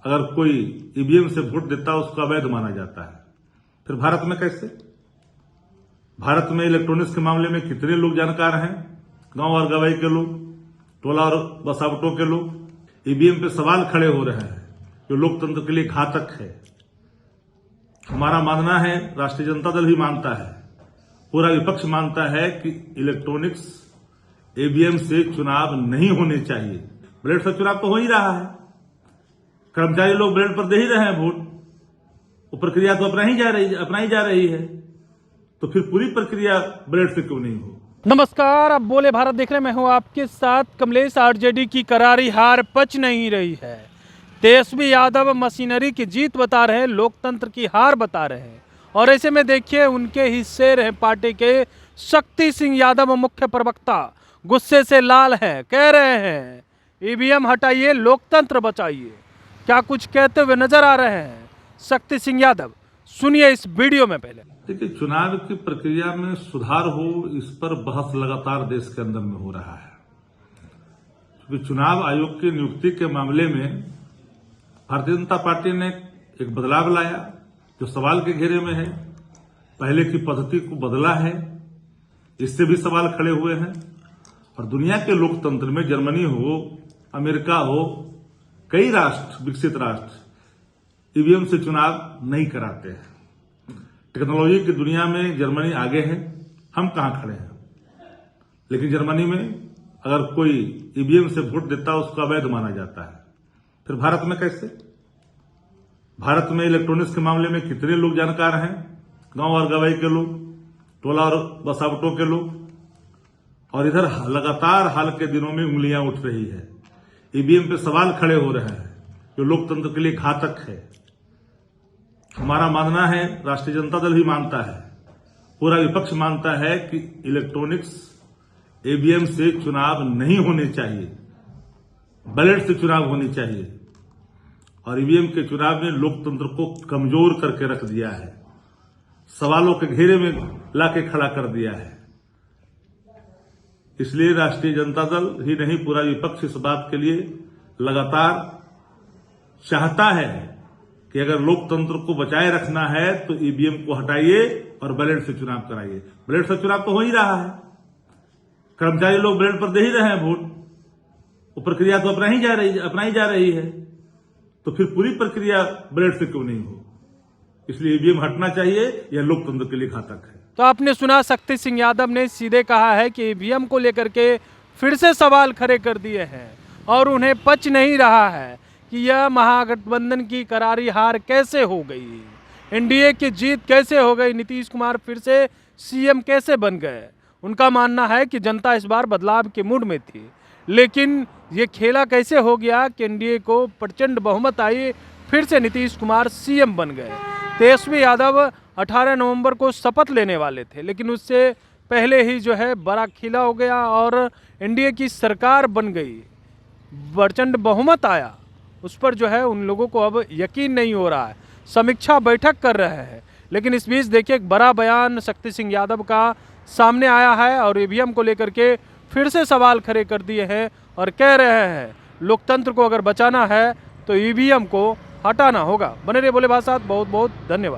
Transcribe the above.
अगर कोई ईवीएम से वोट देता है उसको अवैध माना जाता है, फिर भारत में कैसे? भारत में इलेक्ट्रॉनिक्स के मामले में कितने लोग जानकार हैं, गांव और गवाई के लोग, टोला और बसावटों के लोग। ईवीएम पे सवाल खड़े हो रहे हैं जो लोकतंत्र के लिए घातक है। हमारा मानना है, राष्ट्रीय जनता दल भी मानता है, पूरा विपक्ष मानता है कि इलेक्ट्रॉनिक्स ईवीएम से चुनाव नहीं होने चाहिए। ब्लेड से चुनाव तो हो ही रहा है, कर्मचारी लोग ब्लेड पर दे ही रहे हैं वोट, वो प्रक्रिया तो अपनाई जा रही है, तो फिर पूरी प्रक्रिया ब्लेड से क्यों नहीं हो? नमस्कार, आप बोले भारत देख रहे हैं। मैं हूं आपके साथ कमलेश। आरजेडी की करारी हार पच नहीं रही है। तेजस्वी यादव मशीनरी की जीत बता रहे हैं, लोकतंत्र की हार बता रहे हैं। और ऐसे में देखिए, उनके हिस्से रहे पार्टी के शक्ति सिंह यादव मुख्य प्रवक्ता गुस्से से लाल हैं, कह रहे हैं ईवीएम हटाइए, लोकतंत्र बचाइए। क्या कुछ कहते हुए नजर आ रहे हैं शक्ति सिंह यादव? सुनिए इस वीडियो में। पहले देखिए, चुनाव की प्रक्रिया में सुधार हो, इस पर बहस लगातार देश के अंदर में हो रहा है। क्योंकि चुनाव आयोग की नियुक्ति के मामले में भारतीय जनता पार्टी ने एक बदलाव लाया जो सवाल के घेरे में है। पहले की पद्धति को बदला है, इससे भी सवाल खड़े हुए हैं। और दुनिया के लोकतंत्र में जर्मनी हो, अमेरिका हो, कई राष्ट्र, विकसित राष्ट्र ईवीएम से चुनाव नहीं कराते हैं। टेक्नोलॉजी की दुनिया में जर्मनी आगे है, हम कहां खड़े हैं। लेकिन जर्मनी में अगर कोई ईवीएम से वोट देता है उसको अवैध माना जाता है, फिर भारत में कैसे? भारत में इलेक्ट्रॉनिक्स के मामले में कितने लोग जानकार हैं, गांव और गवाई के लोग, टोला और बसावटों के लोग। और इधर लगातार हाल के दिनों में उंगलियां उठ रही है, ईवीएम पे सवाल खड़े हो रहे हैं जो लोकतंत्र के लिए घातक है। हमारा मानना है, राष्ट्रीय जनता दल भी मानता है, पूरा विपक्ष मानता है कि इलेक्ट्रॉनिक्स ईवीएम से चुनाव नहीं होने चाहिए, बैलेट से चुनाव होनी चाहिए। और ईवीएम के चुनाव ने लोकतंत्र को कमजोर करके रख दिया है, सवालों के घेरे में लाके खड़ा कर दिया है। इसलिए राष्ट्रीय जनता दल ही नहीं, पूरा विपक्ष इस बात के लिए लगातार चाहता है कि अगर लोकतंत्र को बचाए रखना है तो ईवीएम को हटाइए और बैलेट से चुनाव कराइए। बैलेट से चुनाव तो हो ही रहा है, कर्मचारी लोग बैलेट पर दे ही रहे हैं वोट, वो प्रक्रिया तो अपनाई जा रही है, तो फिर पूरी प्रक्रिया बैलेट से क्यों नहीं हो? इसलिए ईवीएम हटना चाहिए, यह लोकतंत्र के लिए घातक है। तो आपने सुना, शक्ति सिंह यादव ने सीधे कहा है कि ईवीएम को लेकर के फिर से सवाल खड़े कर दिए हैं और उन्हें पच नहीं रहा है कि यह महागठबंधन की करारी हार कैसे हो गई, एनडीए की जीत कैसे हो गई, नीतीश कुमार फिर से सीएम कैसे बन गए। उनका मानना है कि जनता इस बार बदलाव के मूड में थी, लेकिन ये खेला कैसे हो गया कि एनडीए को प्रचंड बहुमत आई, फिर से नीतीश कुमार सीएम बन गए। तेजस्वी यादव 18 नवंबर को शपथ लेने वाले थे, लेकिन उससे पहले ही जो है बड़ा खिला हो गया और एनडीए की सरकार बन गई, प्रचंड बहुमत आया। उस पर जो है उन लोगों को अब यकीन नहीं हो रहा है, समीक्षा बैठक कर रहे हैं। लेकिन इस बीच देखिए, एक बड़ा बयान शक्ति सिंह यादव का सामने आया है और ईवीएम को लेकर के फिर से सवाल खड़े कर दिए हैं और कह रहे हैं लोकतंत्र को अगर बचाना है तो ईवीएम को हटाना होगा। बने रहिए बोले भाषा, बहुत बहुत धन्यवाद।